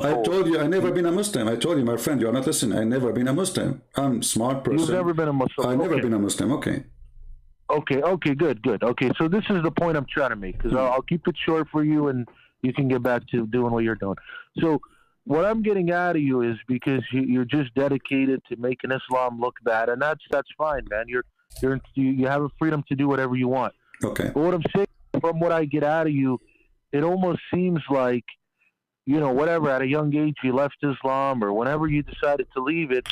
I told you I never been a Muslim. I told you, my friend, you're not listening. I never been a Muslim. I'm a smart person. You've never been a Muslim. I never been a Muslim. Okay. Okay, good. Okay, so this is the point I'm trying to make, because I'll keep it short for you and you can get back to doing what you're doing. So what I'm getting out of you is, because you're just dedicated to making Islam look bad, and that's fine, man. You have a freedom to do whatever you want. Okay. But what I'm saying, from what I get out of you, it almost seems like, you know, whatever, at a young age you left Islam, or whenever you decided to leave it,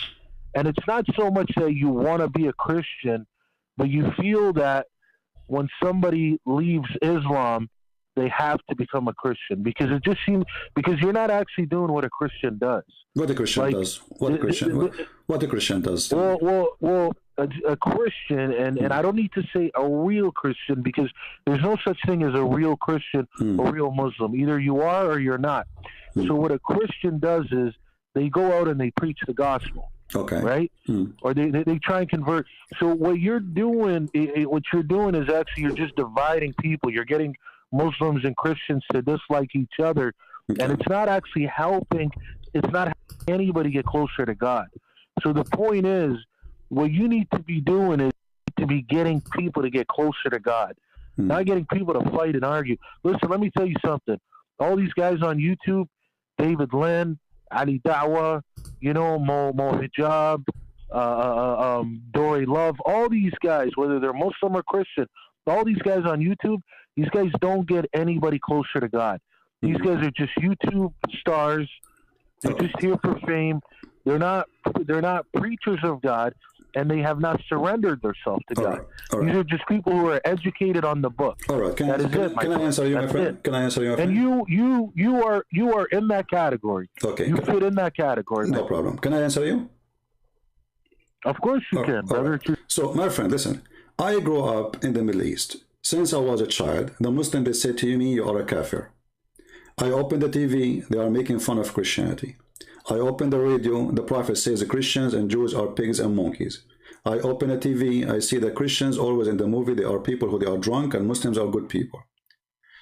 and it's not so much that you want to be a Christian, but you feel that when somebody leaves Islam, they have to become a Christian, because it just seems, because you're not actually doing what a Christian does. What a Christian does. What a Christian does. Well, a Christian, and I don't need to say a real Christian, because there's no such thing as a real Christian, a real Muslim. Either you are or you're not. So what a Christian does is they go out and they preach the gospel. Okay. Right? Or they try and convert. So what you're doing is actually, you're just dividing people. You're getting Muslims and Christians to dislike each other. Okay. And it's not actually helping. It's not helping anybody get closer to God. So the point is, what you need to be doing is to be getting people to get closer to God, not getting people to fight and argue. Listen, let me tell you something. All these guys on YouTube, David Lynn, Ali Dawah, you know, Mo Hijab, Dory Love, all these guys, whether they're Muslim or Christian, all these guys on YouTube, these guys don't get anybody closer to God. These guys are just YouTube stars. They're just here for fame. They're not preachers of God, and they have not surrendered themselves to God. All right. These are just people who are educated on the book. All right. Can I answer you, my friend? Can I answer you, my friend? And you are in that category. Okay. You fit in that category. No problem. Can I answer you? Of course you can, brother. Right. So, my friend, listen. I grew up in the Middle East. Since I was a child, the Muslim, they said to me, you are a kafir. I opened the TV, they are making fun of Christianity. I open the radio, the prophet says the Christians and Jews are pigs and monkeys. I open the TV, I see the Christians always in the movie, they are people who they are drunk, and Muslims are good people.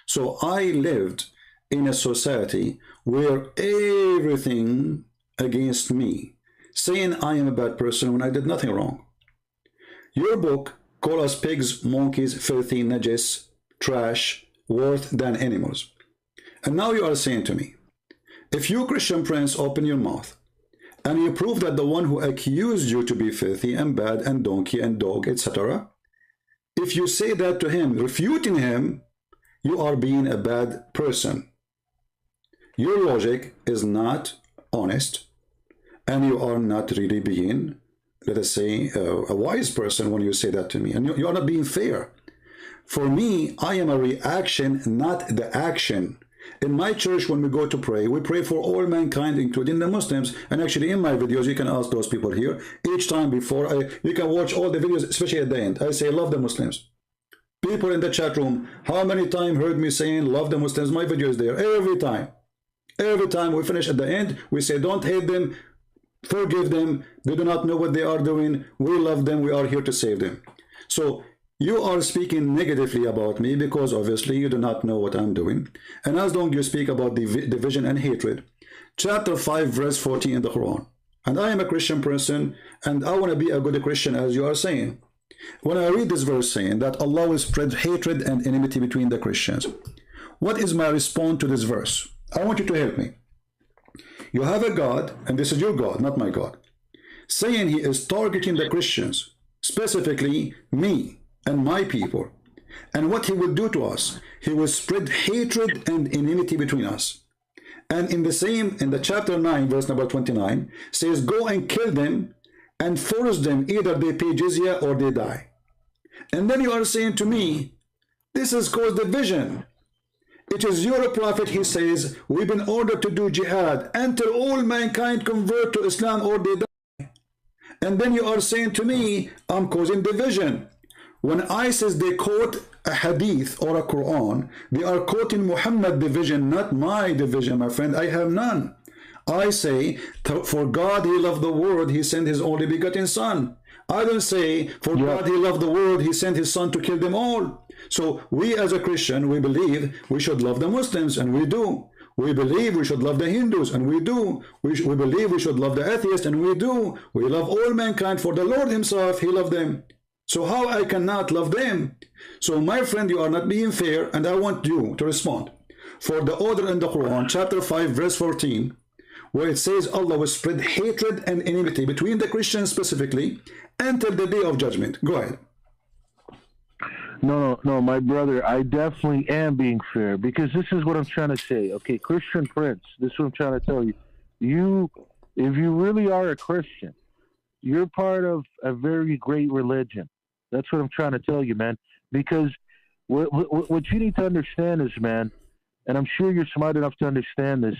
So I lived in a society where everything against me, saying I am a bad person when I did nothing wrong. Your book call us pigs, monkeys, filthy, najis, trash, worse than animals. And now you are saying to me, if you, Christian prince, open your mouth and you prove that the one who accused you to be filthy and bad and donkey and dog, etc., if you say that to him, refuting him, you are being a bad person. Your logic is not honest, and you are not really being, let us say, a wise person when you say that to me, and you are not being fair. For me, I am a reaction, not the action. In my church, when we go to pray, we pray for all mankind, including the Muslims. And actually, in my videos, you can ask those people here. Each time before, you can watch all the videos, especially at the end. I say, love the Muslims. People in the chat room, how many times heard me saying, love the Muslims? My video is there every time. Every time we finish at the end, we say, don't hate them, forgive them. They do not know what they are doing. We love them. We are here to save them. So, you are speaking negatively about me because obviously you do not know what I'm doing. And as long as you speak about division and hatred, chapter 5 verse 14 in the Quran. And I am a Christian person and I want to be a good Christian, as you are saying. When I read this verse saying that Allah will spread hatred and enmity between the Christians, what is my response to this verse? I want you to help me. You have a God, and this is your God, not my God, saying he is targeting the Christians, specifically me and my people, and what he will do to us, he will spread hatred and enmity between us. And in the chapter 9 verse number 29 says, go and kill them and force them, either they pay jizya or they die. And then you are saying to me, this has caused division. It is your prophet, he says, we've been ordered to do jihad until all mankind convert to Islam or they die. And then you are saying to me, I'm causing division. When ISIS, they quote a hadith or a Quran, they are quoting Muhammad division, not my division, my friend. I have none. I say, for God he loved the world, he sent his only begotten son. I don't say, for God he loved the world, he sent his son to kill them all. So we as a Christian, we believe we should love the Muslims, and we do. We believe we should love the Hindus, and we do. We believe we should love the atheists, and we do. We love all mankind, for the Lord himself, he loved them. So how I cannot love them? So my friend, you are not being fair, and I want you to respond. For the order in the Quran, chapter 5, verse 14, where it says Allah will spread hatred and enmity between the Christians specifically until the day of judgment. Go ahead. No, my brother, I definitely am being fair, because this is what I'm trying to say. Okay, Christian Prince, this is what I'm trying to tell you. If you really are a Christian, you're part of a very great religion. That's what I'm trying to tell you, man. Because what you need to understand is, man, and I'm sure you're smart enough to understand this,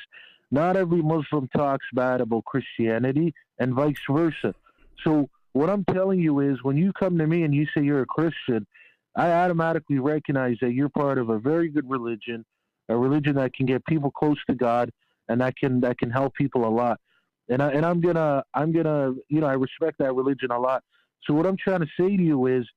not every Muslim talks bad about Christianity and vice versa. So what I'm telling you is, when you come to me and you say you're a Christian, I automatically recognize that you're part of a very good religion, a religion that can get people close to God, and that can help people a lot. And I'm gonna I respect that religion a lot. So what I'm trying to say to you is,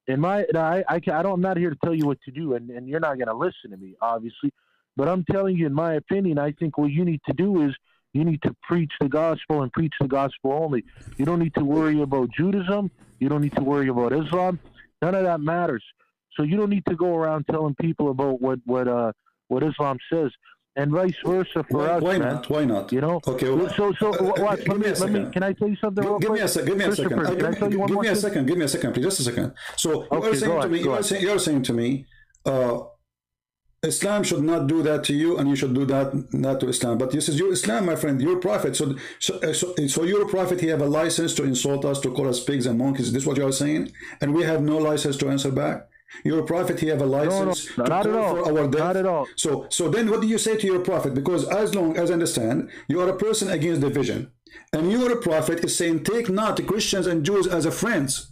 I'm not here to tell you what to do, and you're not gonna listen to me, obviously. But I'm telling you, in my opinion, I think what you need to do is you need to preach the gospel and preach the gospel only. You don't need to worry about Judaism. You don't need to worry about Islam. None of that matters. So you don't need to go around telling people about what Islam says, and vice versa for us. Why man. not? Why not? You know. Okay. Well, so watch. Let me. Can I tell you something? Give me a second. Give me a second. Give me a second. Give me a second, please. Just a second. So you are saying to me. You're saying to me. Islam should not do that to you, and you should do that not to Islam. But this is your Islam, my friend, your prophet. So your prophet, he have a license to insult us, to call us pigs and monkeys. Is this what you are saying? And we have no license to answer back? Your prophet, he have a license to call for our death? Not at all. So then what do you say to your prophet? Because as long as I understand, you are a person against division. And your prophet is saying, take not the Christians and Jews as a friends.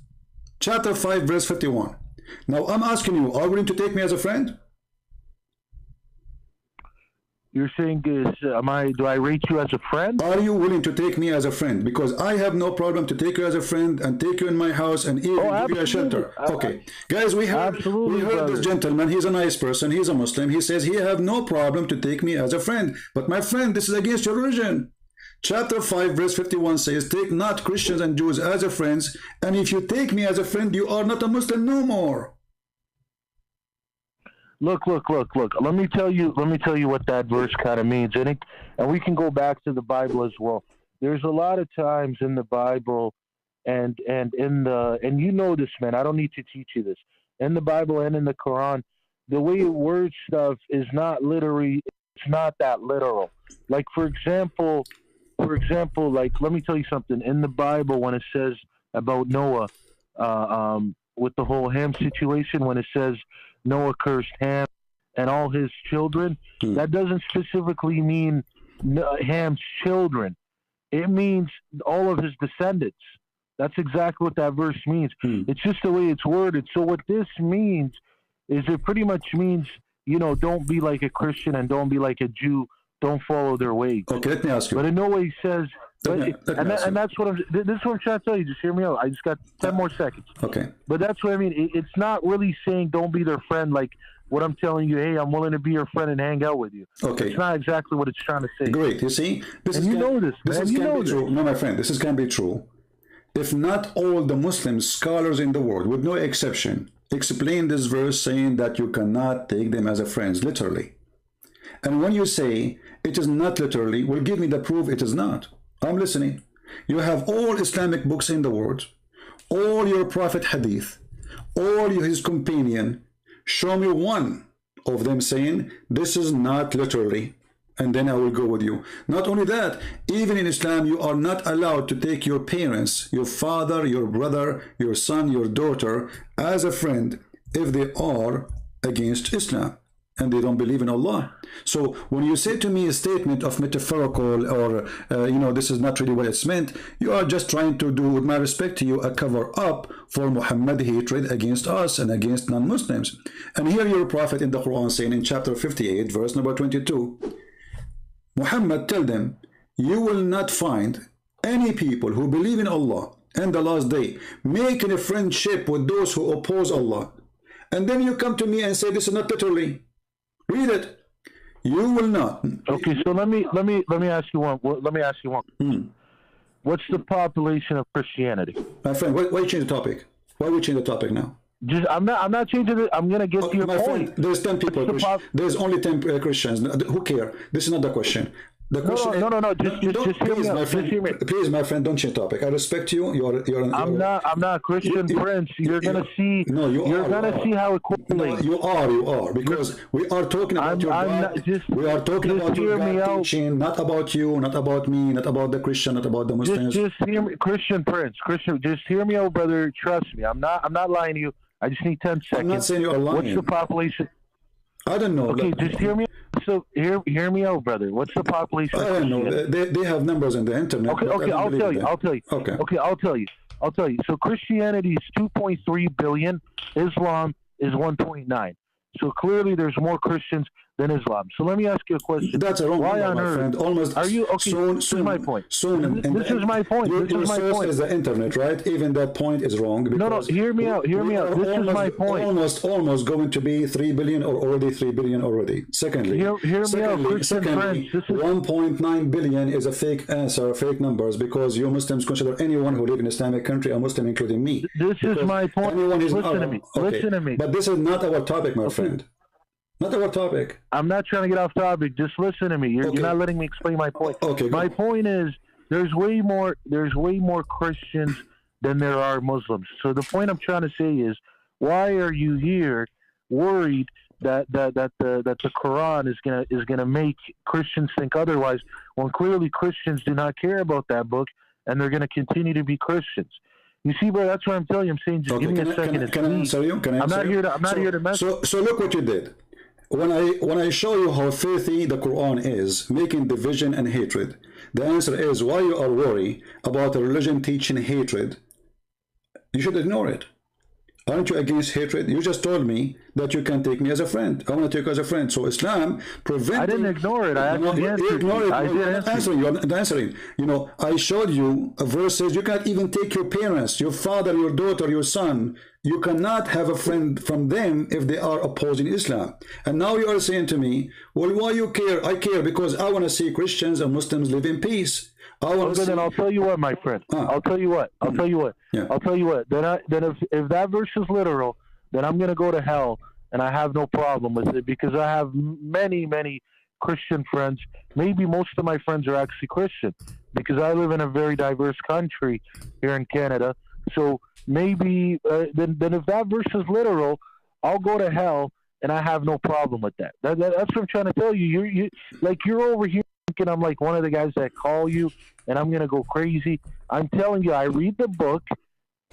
Chapter 5, verse 51. Now I'm asking you, are you willing to take me as a friend? You're saying, do I rate you as a friend? Are you willing to take me as a friend? Because I have no problem to take you as a friend and take you in my house and even give you a shelter. Okay. Guys, we heard this gentleman. He's a nice person. He's a Muslim. He says he have no problem to take me as a friend. But my friend, this is against your religion. Chapter 5, verse 51 says, take not Christians and Jews as a friends. And if you take me as a friend, you are not a Muslim no more. Look. Let me tell you what that verse kind of means, and we can go back to the Bible as well. There's a lot of times in the Bible, and you know this, man. I don't need to teach you this. In the Bible and in the Quran, the way it words stuff is not literally. It's not that literal. Like for example, like let me tell you something. In the Bible, when it says about Noah, with the whole Ham situation, when it says Noah cursed Ham and all his children, that doesn't specifically mean Ham's children. It means all of his descendants. That's exactly what that verse means. It's just the way it's worded. So what this means is it pretty much means, don't be like a Christian and don't be like a Jew. Don't follow their ways. Okay, let me ask you. But in no way says... And that's what this is what I'm trying to tell you. Just hear me out. I just got 10 more seconds. Okay. But that's what I mean. It's not really saying don't be their friend like what I'm telling you, hey, I'm willing to be your friend and hang out with you. Okay. It's not exactly what it's trying to say. Great. You see? This and is you know this, man. This can be true. No, my friend, this can be true. If not all the Muslim scholars in the world, with no exception, explain this verse saying that you cannot take them as a friends, literally. And when you say it is not literally, well, give me the proof it is not. I'm listening. You have all Islamic books in the world, all your Prophet hadith, all his companion. Show me one of them saying this is not literally, and then I will go with you. Not only that, even in Islam, you are not allowed to take your parents, your father, your brother, your son, your daughter as a friend if they are against Islam and they don't believe in Allah. So when you say to me a statement of metaphorical or this is not really what it's meant, you are just trying to do, with my respect to you, a cover up for Muhammad hatred against us and against non-Muslims. And here your prophet in the Quran saying in chapter 58 verse number 22, Muhammad, tell them, you will not find any people who believe in Allah and the last day making a friendship with those who oppose Allah. And then you come to me and say this is not literally. Read it. You will not. Okay, so let me ask you one. Let me ask you one. What's the population of Christianity? My friend, why you change the topic? Why we change the topic now? Just I'm not changing it. I'm gonna get to your My point. friend, there's 10 people. There's only 10 Christians. Who care? This is not the question. The question no. Just hear me out. Just hear me. Please, my friend, don't change topic. I respect you. I'm not Christian Prince. You're gonna see. No, you're gonna see how it correlates. No, you are because we are talking about your God. We are talking about your God teaching, not about you, not about me, not about the Christian, not about the Muslims. Just hear me, Christian Prince. Just hear me out, brother. Trust me. I'm not lying to you. I just need 10 seconds. I'm not saying you're lying. What's the population? I don't know. Okay, just hear me. So hear me out, brother. What's the population? I don't know. They have numbers on the internet. Okay, I'll tell you. Okay, I'll tell you. So Christianity is 2.3 billion. Islam is 1.9. So clearly, there's more Christians than Islam. So let me ask you a question. That's a wrong Why number, on my earth friend. Almost are you okay? This is my point. This is my point. Your source is the internet, right? Even that point is wrong. No. Hear me out. This is my point. Almost going to be 3 billion or already 3 billion already. Secondly, hear me out, Christian friends. 1.9 billion is a fake answer, fake numbers, because you Muslims consider anyone who live in Islamic country a Muslim, including me. This is my point. Listen to me. Okay. Listen to me. But this is not our topic, my friend. Not our topic. I'm not trying to get off topic. Just listen to me. You're not letting me explain my point. Okay. My point is there's way more Christians than there are Muslims. So the point I'm trying to say is, why are you here worried that the Quran is gonna make Christians think otherwise, when clearly Christians do not care about that book and they're gonna continue to be Christians? You see, bro, that's what I'm telling you. I'm saying, just give me a second. Can I answer you? I'm not here to mess. So look what you did. When I show you how filthy the Quran is, making division and hatred, the answer is why you are worried about a religion teaching hatred. You should ignore it. Aren't you against hatred? You just told me that you can take me as a friend. I want to take you as a friend. So Islam prevents. I didn't ignore it. I actually answered. I did answer. You're not answering. You know, I showed you a verse says you can't even take your parents, your father, your daughter, your son. You cannot have a friend from them if they are opposing Islam. And now you are saying to me, well, why you care? I care because I want to see Christians and Muslims live in peace. Then I'll tell you what, my friend. I'll tell you what. Yeah. I'll tell you what. Then if that verse is literal, then I'm going to go to hell, and I have no problem with it because I have many Christian friends. Maybe most of my friends are actually Christian because I live in a very diverse country here in Canada. So maybe then if that verse is literal, I'll go to hell, and I have no problem with that. That's what I'm trying to tell you. You're over here thinking I'm like one of the guys that call you, and I'm gonna go crazy. I'm telling you, I read the book,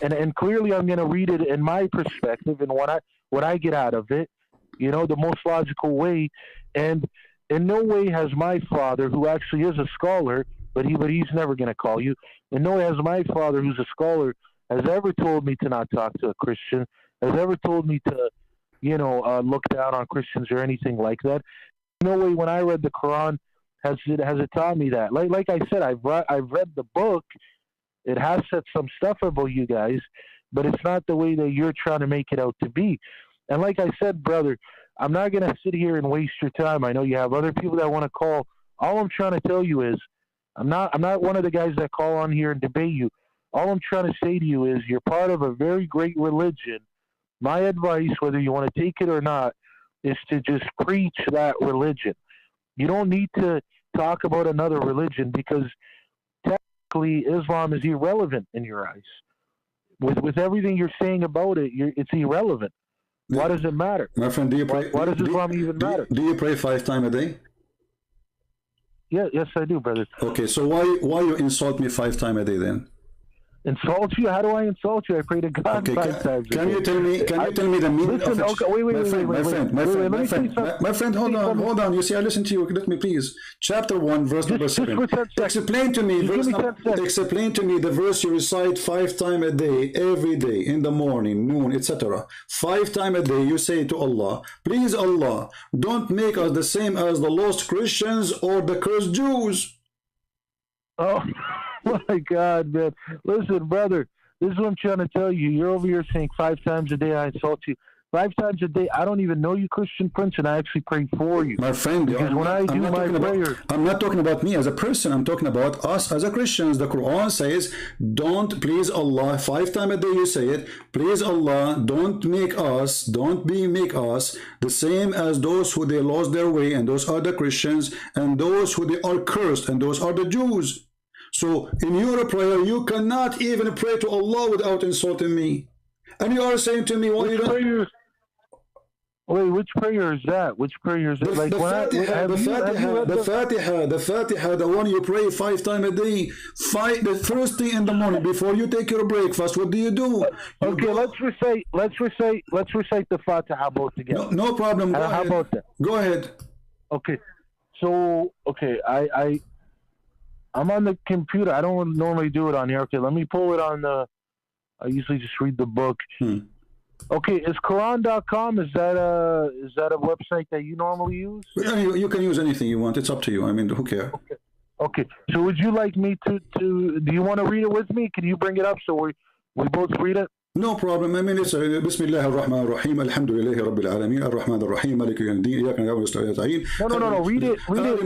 and clearly I'm gonna read it in my perspective and what I get out of it. You know, the most logical way. And in no way has my father, who actually is a scholar, but he's never gonna call you. In no way has my father, who's a scholar, has ever told me to not talk to a Christian, has ever told me to, look down on Christians or anything like that. No way when I read the Quran has it taught me that. Like I said, I've read the book. It has said some stuff about you guys, but it's not the way that you're trying to make it out to be. And like I said, brother, I'm not going to sit here and waste your time. I know you have other people that want to call. All I'm trying to tell you is I'm not one of the guys that call on here and debate you. All I'm trying to say to you is you're part of a very great religion. My advice, whether you want to take it or not, is to just preach that religion. You don't need to talk about another religion because technically Islam is irrelevant in your eyes. With everything you're saying about it, it's irrelevant. Why does it matter? My friend, do you pray? Why does Islam even matter? Do you pray 5 times a day? Yeah, yes, I do, brother. Okay, so why you insult me 5 times a day then? Insult you? How do I insult you? I pray to God 5 times. Can you tell me the meaning of it? Okay, wait. My friend, hold on. You see, I listen to you. Let me please. Chapter 1, verse number 7. Explain to me the verse you recite 5 times a day, every day, in the morning, noon, etc. 5 times a day, you say to Allah, please Allah, don't make us the same as the lost Christians or the cursed Jews. Oh. My God, man. Listen, brother, this is what I'm trying to tell you. You're over here saying 5 times a day I insult you. 5 times a day. I don't even know you, Christian Prince, and I actually pray for you. My friend, Because when I do my prayer, I'm not talking about me as a person. I'm talking about us as a Christians. The Quran says, don't please Allah. 5 times a day you say it. Please Allah, don't make us the same as those who they lost their way, and those are the Christians, and those who they are cursed, and those are the Jews. So in your prayer, you cannot even pray to Allah without insulting me. And you are saying to me, well, you don't... Wait, which prayer is that? Which prayer is it? Like the Fatiha, the one you pray 5 times a day. The first thing in the morning before you take your breakfast. What do? Okay, let's recite the Fatiha both together. No problem. Go ahead. How about that? Go ahead. Okay, so I'm on the computer. I don't normally do it on here. Okay, let me pull it on the. I usually just read the book. Okay, is Quran.com, is that a website that you normally use? You can use anything you want. It's up to you. I mean, who cares? Okay. So would you like me to do you want to read it with me? Can you bring it up so we both read it? No problem. I mean, it's Bismillah ar-Rahman ar-Rahim, Alhamdulillahi Rabbil Alameen, Ar-Rahman ar-Rahim, Maliki Yawmiddin, Iyyaka na'budu wa iyyaka nasta'in. No. Read it. Read it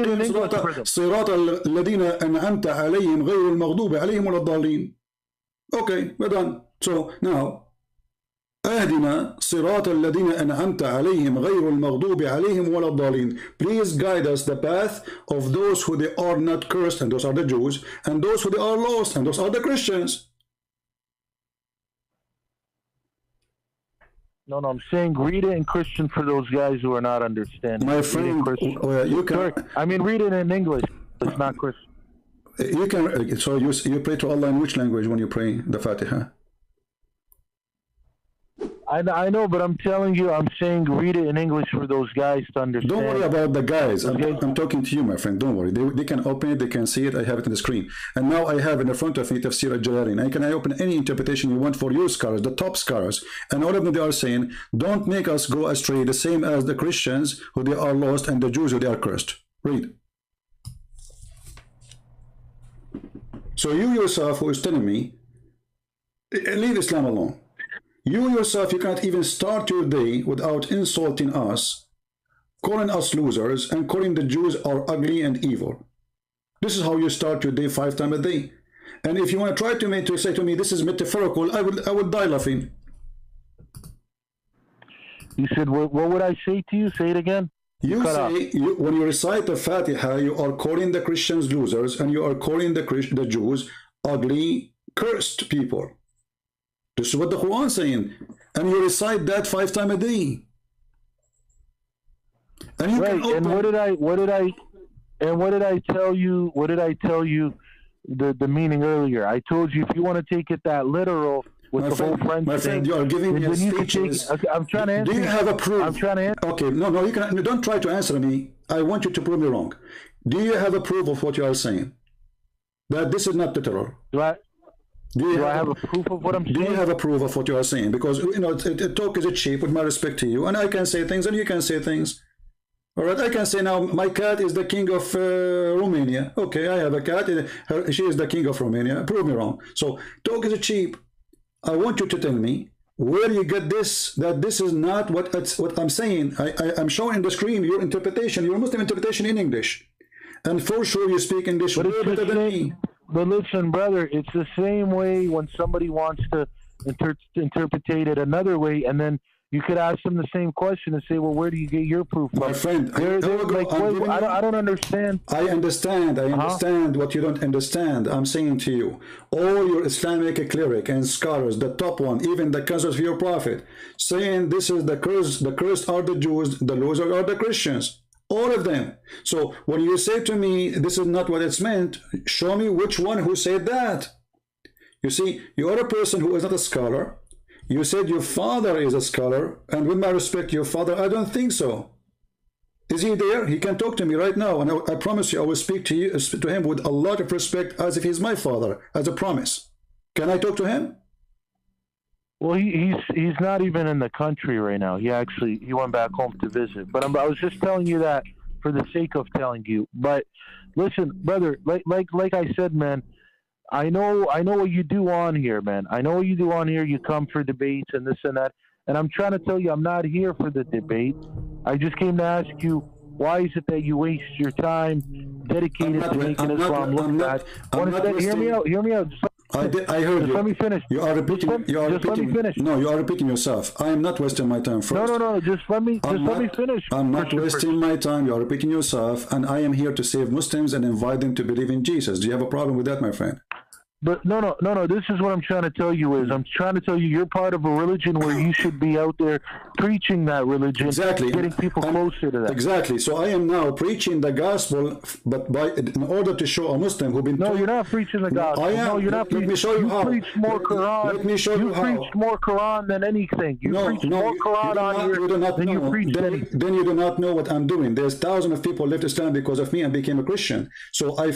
in English. صراط الذين أنعمت عليهم غير المغضوب عليهم ولا الضالين. Okay, we're done. So now, أهدنا صراط الذين أنعمت عليهم غير المغضوب عليهم ولا الضالين. Please guide us the path of those who they are not cursed, and those are the Jews, and those who they are lost, and those are the Christians. No, I'm saying read it in Christian for those guys who are not understanding. My friend, you can. Sorry, I mean read it in English. It's not Christian. You can. So you pray to Allah in which language when you pray the Fatiha? I know, but I'm telling you, I'm saying read it in English for those guys to understand. Don't worry about the guys. I'm talking to you, my friend. Don't worry. They can open it. They can see it. I have it on the screen. And now I have in the front of me Tafsir al-Jalalain. I can open any interpretation you want for your scholars, the top scholars. And all of them, they are saying, don't make us go astray, the same as the Christians who they are lost and the Jews who they are cursed. Read. So you yourself who is telling me, leave Islam alone. You yourself, you can't even start your day without insulting us, calling us losers, and calling the Jews are ugly and evil. This is how you start your day 5 times a day. And if you want to try to say to me, this is metaphorical, I would die laughing. You said, what would I say to you? Say it again. You say, when you recite the Fatiha, you are calling the Christians losers, and you are calling the Jews ugly, cursed people. This is what the Quran is saying, and you recite that 5 times a day. And you right. And what did I tell you? What did I tell you? The meaning earlier. I told you if you want to take it that literal with my the friend, whole friend my thing, friend, you are giving me speeches. I'm trying to answer. Do you have a proof? I'm trying to answer. Okay, no, you can. Don't try to answer me. I want you to prove me wrong. Do you have a proof of what you are saying? That this is not literal. Do I have a proof of what I'm saying? Do you have a proof of what you are saying? Because, you know, talk is cheap, with my respect to you. And I can say things and you can say things. All right, I can say now, my cat is the king of Romania. Okay, I have a cat. She is the king of Romania. Prove me wrong. So, talk is cheap. I want you to tell me where you get this, that this is not what I'm saying. I'm showing on the screen your interpretation, your Muslim interpretation in English. And for sure you speak English way better than me. But listen, brother, it's the same way when somebody wants to interpret it another way, and then you could ask them the same question and say, well, where do you get your proof from? My friend, I don't understand. I understand what you don't understand. I'm saying to you, all your Islamic cleric and scholars, the top one, even the cousins of your prophet, saying this is the cursed are the Jews, the losers are the Christians. All of them. So when you say to me, this is not what it's meant, show me which one who said that. You see, you are a person who is not a scholar. You said your father is a scholar, and with my respect, your father, I don't think so. Is he there? He can talk to me right now, and I promise you, I will speak to him with a lot of respect, as if he's my father, as a promise. Can I talk to him? Well, he's not even in the country right now. He went back home to visit. But I was just telling you that for the sake of telling you. But listen, brother, like I said, man, I know what you do on here, man. I know what you do on here. You come for debates and this and that. And I'm trying to tell you, I'm not here for the debate. I just came to ask you, why is it that you waste your time dedicated to making Islam look bad? Hear me out. Hear me out. I heard you. Let me finish. You are repeating. Let me finish. No, you are repeating yourself. I am not wasting my time. First. No. Just let me finish. I'm not wasting my time. You are repeating yourself, and I am here to save Muslims and invite them to believe in Jesus. Do you have a problem with that, my friend? But no. This is what I'm trying to tell you is I'm trying to tell you you're part of a religion where you should be out there preaching that religion, exactly, getting people closer to that. Exactly. So I am now preaching the gospel, but in order to show a Muslim who's been you're not preaching the gospel. I am. No, you're not. Let me show you how. Preach more Quran. Let me show you how. You preached more Quran than anything. You preach more Quran on here than you preached anything. Then you do not know what I'm doing. There's thousands of people left Islam because of me and became a Christian. So I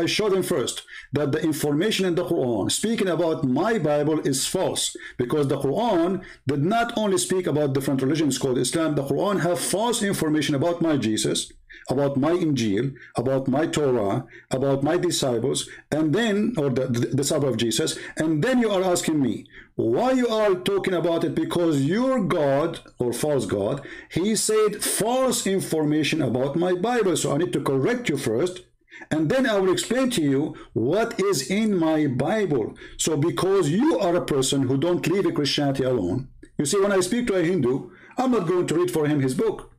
show them first that the information in the Quran speaking about my Bible is false, because the Quran did not only speak about different religions called Islam. The Quran have false information about my Jesus, about my Injil, about my Torah, about my disciples, and then, or the disciple of Jesus, and then you are asking me why you are talking about it, because your God or false God, he said false information about my Bible. So I need to correct you first, and then I will explain to you what is in my Bible. So because you are a person who don't leave Christianity alone, you see, when I speak to a Hindu, I'm not going to read for him his book.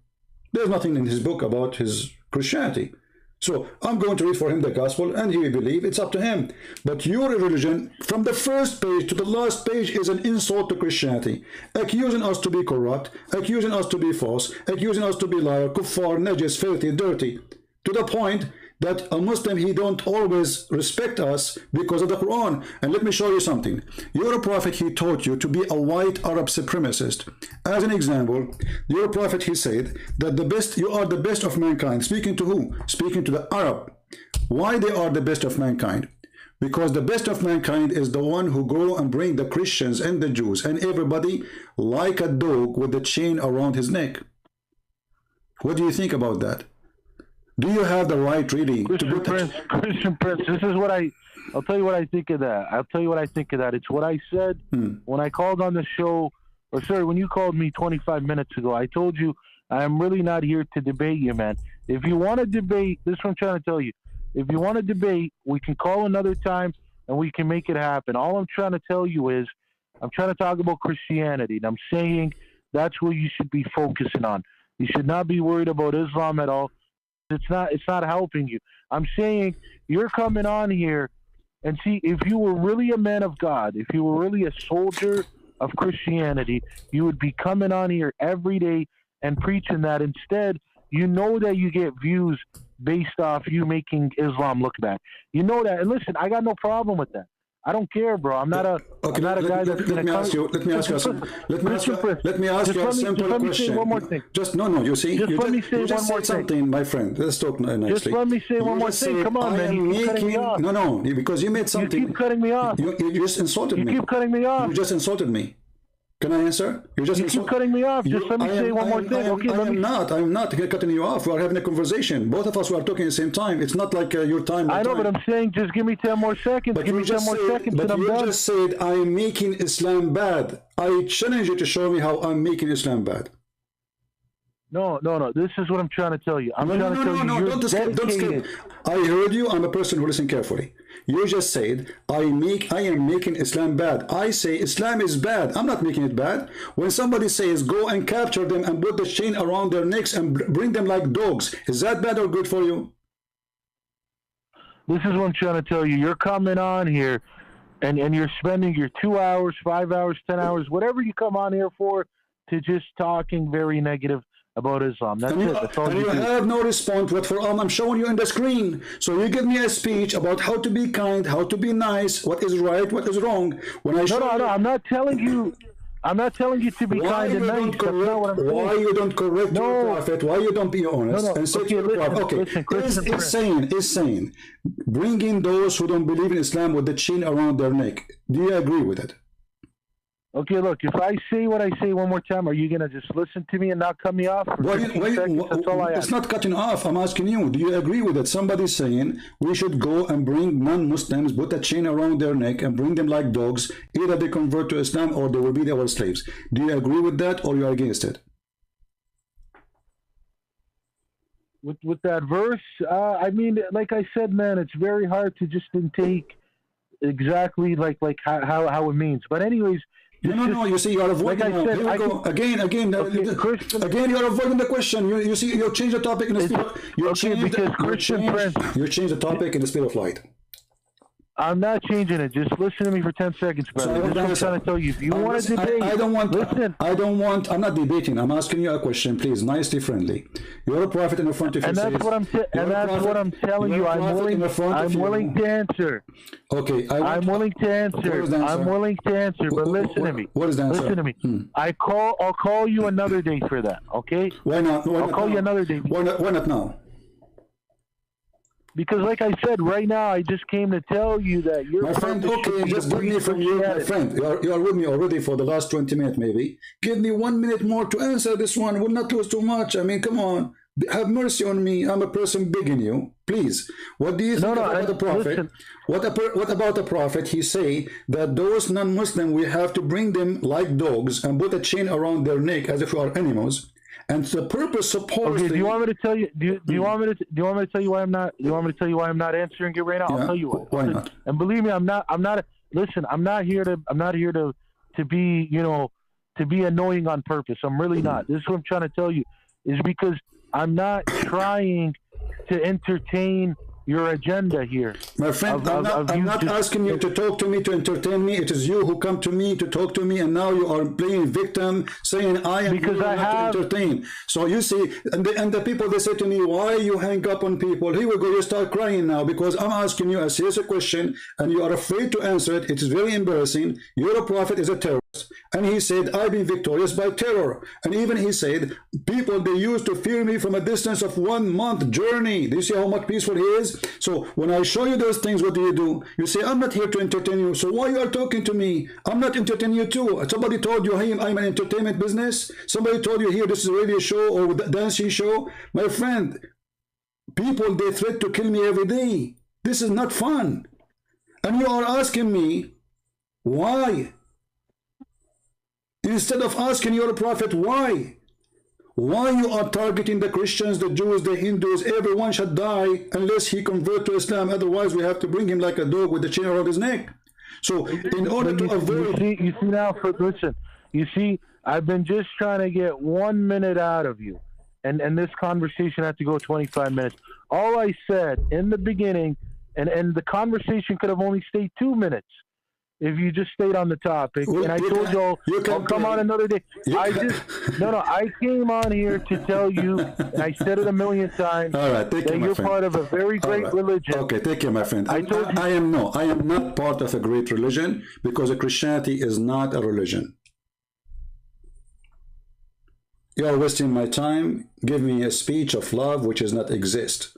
There's nothing in his book about his Christianity. So I'm going to read for him the gospel, and he will believe. It's up to him. But your religion, from the first page to the last page, is an insult to Christianity, accusing us to be corrupt, accusing us to be false, accusing us to be liar, kuffar, najis, filthy, dirty, to the point that a Muslim, he don't always respect us because of the Quran. And let me show you something. Your prophet, he taught you to be a white Arab supremacist. As an example, your prophet, he said that you are the best of mankind. Speaking to who? Speaking to the Arab. Why they are the best of mankind? Because the best of mankind is the one who go and bring the Christians and the Jews and everybody like a dog with a chain around his neck. What do you think about that? Do you have the right, really, Christian Prince, this is what I'll tell you what I think of that. It's what I said when I called on the show, or sorry, when you called me 25 minutes ago. I told you I am really not here to debate you, man. If you want to debate, this is what I'm trying to tell you. If you want to debate, we can call another time and we can make it happen. All I'm trying to tell you is I'm trying to talk about Christianity, and I'm saying that's what you should be focusing on. You should not be worried about Islam at all. It's not helping you. I'm saying you're coming on here and see, if you were really a man of God, if you were really a soldier of Christianity, you would be coming on here every day and preaching that. Instead, you know that you get views based off you making Islam look bad. You know that. And listen, I got no problem with that. I don't care, bro. I'm not a guy that's going to come. Let me ask you a simple question. One more thing. Just no. You see, let me say one more thing, my friend. Let's talk nicely. Just let me say one more thing. Come on, man. You keep cutting me off. No, because you made something. You keep cutting me off. You just insulted me. You keep cutting me off. You just insulted me. Can I answer? You keep cutting me off. Just let me say one more thing. I'm not cutting you off. We are having a conversation. Both of us were talking at the same time. It's not like your time. I know, but I'm saying just give me 10 more seconds. But you just said I'm making Islam bad. I challenge you to show me how I'm making Islam bad. No. This is what I'm trying to tell you. Don't skip. I heard you. I'm a person who listens carefully. You just said I am making Islam bad. I say Islam is bad. I'm not making it bad. When somebody says go and capture them and put the chain around their necks and bring them like dogs, is that bad or good for you? This is what I'm trying to tell you. You're coming on here and you're spending your 2 hours, 5 hours, 10 hours, whatever you come on here for, to just talking very negative about Islam. That's it. That's all you do. Have no response whatsoever. I'm showing you on the screen. So you give me a speech about how to be kind, how to be nice, what is right, what is wrong. When I no, I'm not telling you. I'm not telling you to be kind and nice. Why you don't correct your prophet? Why you don't be honest and say to your prophet? Okay, is saying, bringing those who don't believe in Islam with the chain around their neck. Do you agree with it? Okay, look, if I say what I say one more time, are you going to just listen to me and not cut me off for 15 seconds? That's all I it's ask. not cutting off. I'm asking you, do you agree with it? Somebody's saying we should go and bring non-Muslims, put a chain around their neck and bring them like dogs. Either they convert to Islam or they will be our slaves. Do you agree with that or you are against it? With that verse, I mean, like I said, man, it's very hard to just take exactly like how it means. But anyways, no. You see, you are avoiding. Like I said, here we go again. Again, you are avoiding the question. You see, you change the topic in the speed. You change the topic in the speed of light. I'm not changing it. Just listen to me for 10 seconds, brother. I'm trying to tell you. If you want to debate, I don't want. Listen. I'm not debating. I'm asking you a question, please, nicely, friendly. You're a prophet in the front of your. And that's what I'm telling you. I'm willing to answer. Okay. I'm willing to answer. I'm willing to answer. But listen to me. What is the answer? Listen to me. I'll call you another day for that. Okay? Why not? I'll call you another day. Why not now? Because, like I said, right now I just came to tell you that you're. My friend, okay, just give me from you, my friend. You are with me already for the last 20 minutes, maybe. Give me 1 minute more to answer this one. We'll not lose too much. I mean, come on. Have mercy on me. I'm a person begging you. Please. What do you think about the prophet? What about the prophet? He say that those non-Muslim, we have to bring them like dogs and put a chain around their neck as if we are animals. And the purpose supposedly. Okay, do you want me to tell you? Do you want me to tell you why I'm not? Do you want me to tell you why I'm not answering it right now? I'll tell you why. Why not? And believe me, I'm not. Listen, I'm not here to be, to be annoying on purpose. I'm really not. This is what I'm trying to tell you. Is because I'm not trying to entertain your agenda here. My friend, I'm not asking you to talk to me to entertain me. It is you who come to me to talk to me, and now you are playing victim, saying I am because I have to entertain. So you see, and the people, they say to me, why you hang up on people? Here we go, you start crying now because I'm asking you a serious question and you are afraid to answer it. It is very embarrassing. Your prophet is a terrorist. And he said, I've been victorious by terror. And even he said, people, they used to fear me from a distance of 1 month journey. Do you see how much peaceful he is? So when I show you those things, what do? You say, I'm not here to entertain you. So why you are talking to me? I'm not entertaining you too. Somebody told you, hey, I'm an entertainment business. Somebody told you here, this is a radio show or dancing show. My friend, people, they threat to kill me every day. This is not fun. And you are asking me, why? Instead of asking your prophet why you are targeting the Christians, the Jews, the Hindus, everyone should die unless he convert to Islam. Otherwise, we have to bring him like a dog with the chain around his neck. So in order to avoid... You see now, listen, you see, I've been just trying to get 1 minute out of you. And this conversation had to go 25 minutes. All I said in the beginning, and the conversation could have only stayed 2 minutes. If you just stayed on the topic, and I told you, I'll come on another day. I came on here to tell you, and I said it a million times, all right, that you're part of a very great religion. Okay, take care, my friend. I am not part of a great religion because Christianity is not a religion. You are wasting my time. Give me a speech of love which does not exist.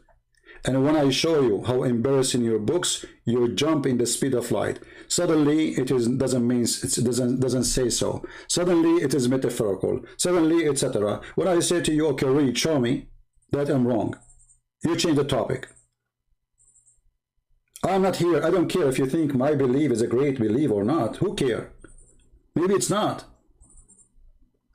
And when I show you how embarrassing your books, you jump in the speed of light. Suddenly, doesn't say so. Suddenly, it is metaphorical. Suddenly, etc. When I say to you, okay, read, show me that I'm wrong, you change the topic. I'm not here. I don't care if you think my belief is a great belief or not. Who cares? Maybe it's not.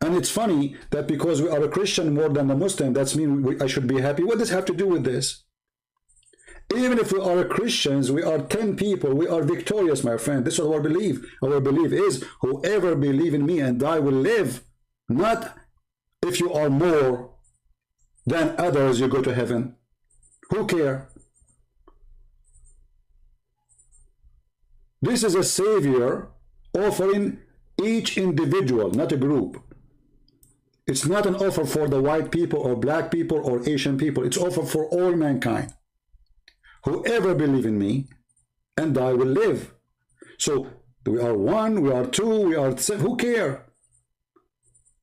And it's funny that because we are a Christian more than a Muslim, that's mean I should be happy. What does it have to do with this? Even if we are Christians, we are 10 people, we are victorious, my friend. This is our belief. Our belief is, whoever believes in me and I will live. Not if you are more than others, you go to heaven. Who cares? This is a savior offering each individual, not a group. It's not an offer for the white people or black people or Asian people. It's offer for all mankind. Whoever believes in me and I will live. So we are 1, we are 2, we are 7. Who care?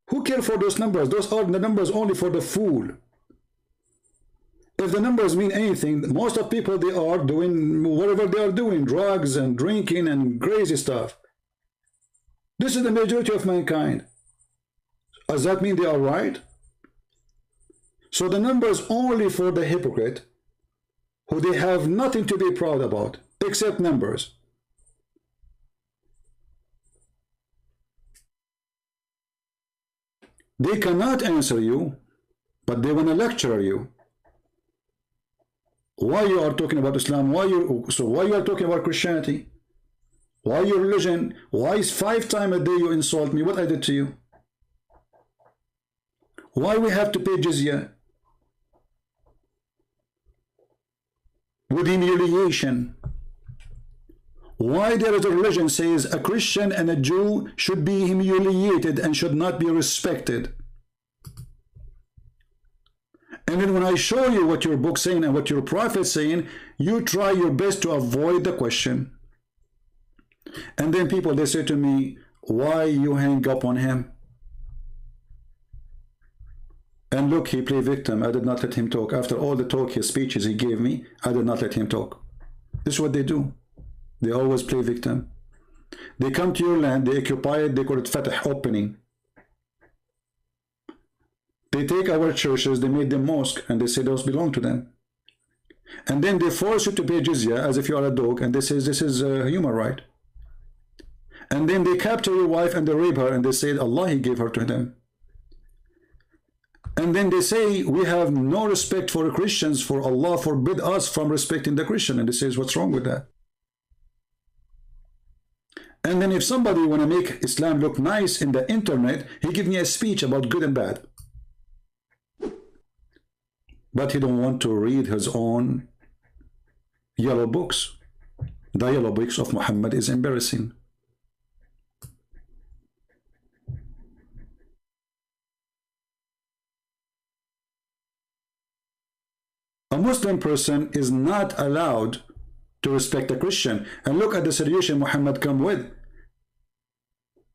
Who care for those numbers? Those are the numbers only for the fool. If the numbers mean anything, most of people, they are doing whatever they are doing, drugs and drinking and crazy stuff. This is the majority of mankind. Does that mean they are right? So the numbers only for the hypocrite, who they have nothing to be proud about except numbers. They cannot answer you, but they want to lecture you. Why you are talking about Islam? Why you are talking about Christianity? Why your religion? Why is 5 times a day you insult me? What I did to you? Why we have to pay jizya? With humiliation. Why there is a religion says a Christian and a Jew should be humiliated and should not be respected. And then when I show you what your book saying and what your prophet saying, you try your best to avoid the question. And then people, they say to me, why you hang up on him? And look, he played victim. I did not let him talk. After all the talk, his speeches he gave me, I did not let him talk. This is what they do. They always play victim. They come to your land, they occupy it, they call it Fatah, opening. They take our churches, they made them mosque, and they say those belong to them. And then they force you to pay jizya as if you are a dog, and they say this is a human right. And then they capture your wife and they rape her, and they say Allah, He gave her to them. And then they say we have no respect for Christians, for Allah forbid us from respecting the Christian. And they say, what's wrong with that? And then if somebody want to make Islam look nice in the internet, he give me a speech about good and bad. But he don't want to read his own yellow books. The yellow books of Muhammad is embarrassing. A Muslim person is not allowed to respect a Christian. And look at the solution Muhammad come with.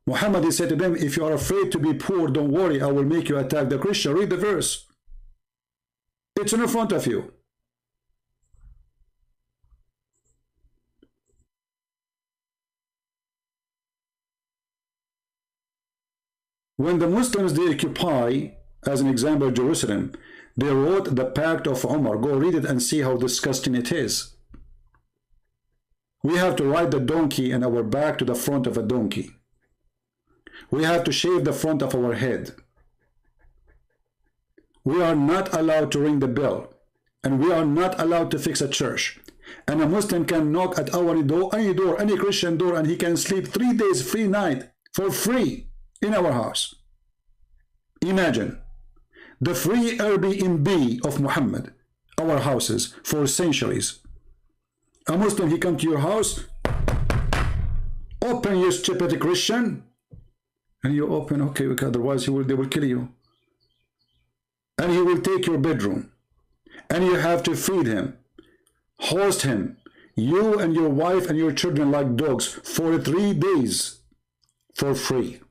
Muhammad, he said to them, if you are afraid to be poor, don't worry, I will make you attack the Christian. Read the verse. It's in front of you. When the Muslims, they occupy, as an example, Jerusalem, they wrote the Pact of Umar. Go read it and see how disgusting it is. We have to ride the donkey in our back to the front of a donkey. We have to shave the front of our head. We are not allowed to ring the bell. And we are not allowed to fix a church. And a Muslim can knock at our door, any Christian door, and he can sleep 3 days, free night, for free in our house. Imagine the free Airbnb of Muhammad, our houses, for centuries. A Muslim, he come to your house, open, you stupid Christian, and you open, okay, otherwise they will kill you. And he will take your bedroom, and you have to feed him, host him, you and your wife and your children like dogs for 3 days for free.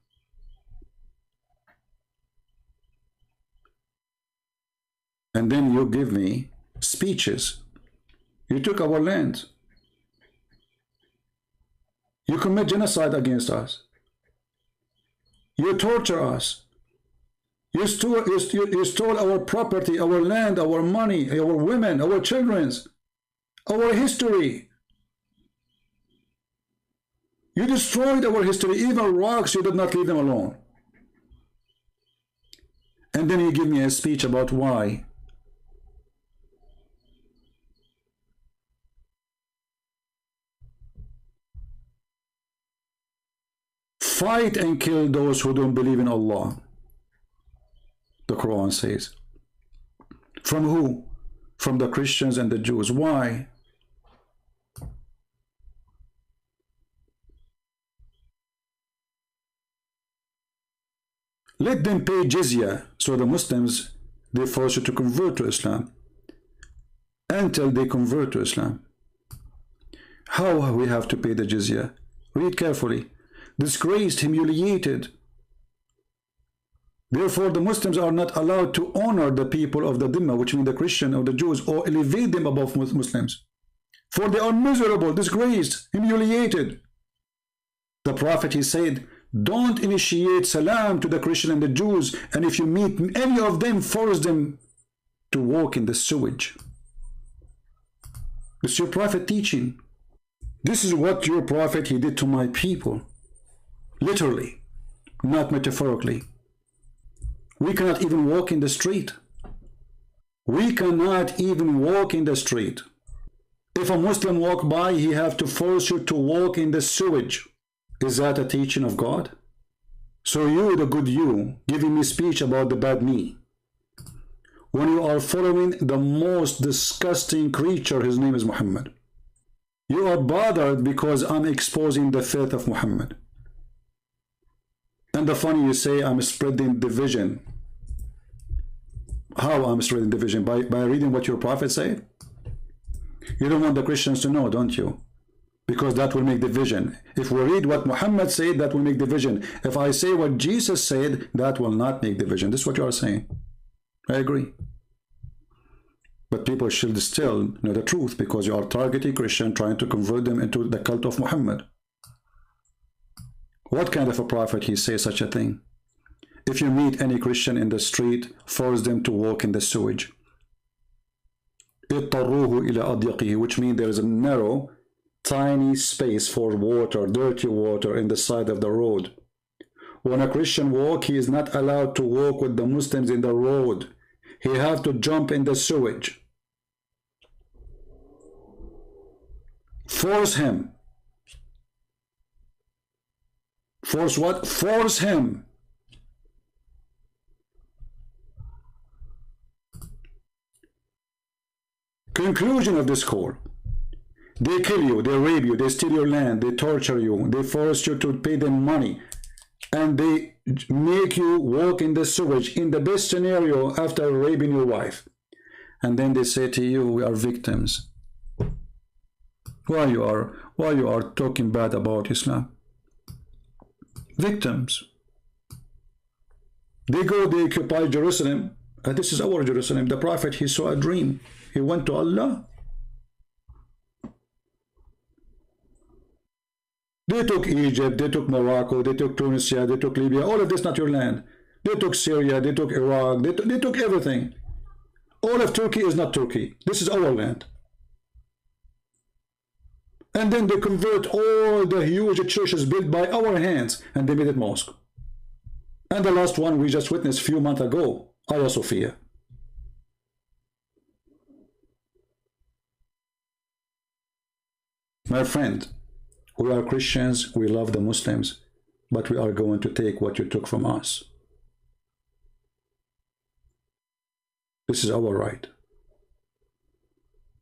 And then you give me speeches. You took our land. You commit genocide against us. You torture us. You stole our property, our land, our money, our women, our children's, our history. You destroyed our history. Even rocks, you did not leave them alone. And then you give me a speech about why. Fight and kill those who don't believe in Allah. The Quran says. From who? From the Christians and the Jews. Why? Let them pay jizya. So the Muslims, they force you to convert to Islam until they convert to Islam. How we have to pay the jizya? Read carefully. Disgraced, humiliated. Therefore, the Muslims are not allowed to honor the people of the Dhimma, which means the Christian or the Jews, or elevate them above Muslims. For they are miserable, disgraced, humiliated. The Prophet, he said, Don't initiate salam to the Christian and the Jews, and if you meet any of them, force them to walk in the sewage. It's your prophet teaching. This is what your prophet, he did to my people. Literally, not metaphorically. We cannot even walk in the street. We cannot even walk in the street. If a Muslim walk by, he have to force you to walk in the sewage. Is that a teaching of God? So you, the good you, giving me speech about the bad me, when you are following the most disgusting creature, his name is Muhammad. You are bothered because I'm exposing the faith of Muhammad. And the funny, you say I'm spreading division. How I'm spreading division? By reading what your prophet said? You don't want the Christians to know, don't you? Because that will make division. If we read what Muhammad said, that will make division. If I say what Jesus said, that will not make division. This is what you are saying. I agree. But people should still know the truth, because you are targeting Christians, trying to convert them into the cult of Muhammad. What kind of a prophet he say such a thing? If you meet any Christian in the street, force them to walk in the sewage. Which means there is a narrow, tiny space for water, dirty water in the side of the road. When a Christian walk, he is not allowed to walk with the Muslims in the road. He have to jump in the sewage. Force him. Force what? Force him. Conclusion of this call. They kill you, they rape you, they steal your land, they torture you, they force you to pay them money, and they make you walk in the sewage in the best scenario after raping your wife. And then they say to you, we are victims. Why you are talking bad about Islam? Victims. They go, they occupy Jerusalem. This is our Jerusalem. The prophet, he saw a dream. He went to Allah. They took Egypt, they took Morocco, they took Tunisia, they took Libya. All of this not your land. They took Syria, they took Iraq, they took everything. All of Turkey is not Turkey. This is our land. And then they convert all the huge churches built by our hands, and they made it mosque. And the last one we just witnessed a few months ago, Hagia Sophia. My friend, we are Christians, we love the Muslims, but we are going to take what you took from us. This is our right.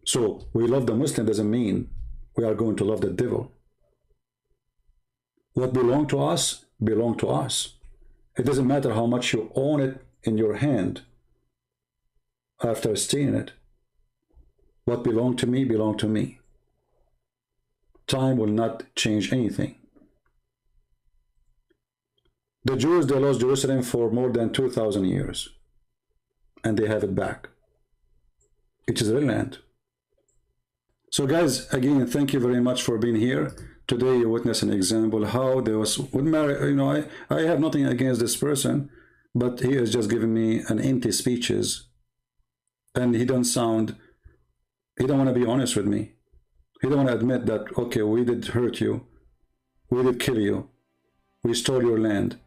So, we love the Muslim doesn't mean we are going to love the devil. What belongs to us, belongs to us. It doesn't matter how much you own it in your hand after stealing it. What belongs to me, belongs to me. Time will not change anything. The Jews, they lost Jerusalem for more than 2,000 years. And they have it back. It is their land. So guys, again, thank you very much for being here. Today you witnessed an example how there was, I have nothing against this person, but he is just giving me an empty speeches. And he don't want to be honest with me. He don't want to admit that, okay, we did hurt you. We did kill you. We stole your land.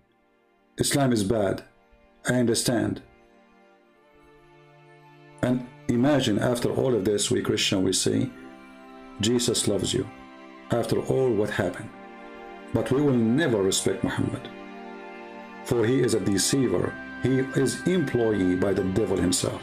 Islam is bad. I understand. And imagine after all of this, we Christian, we say, Jesus loves you. After all what happened. But we will never respect Muhammad. For he is a deceiver. He is employed by the devil himself.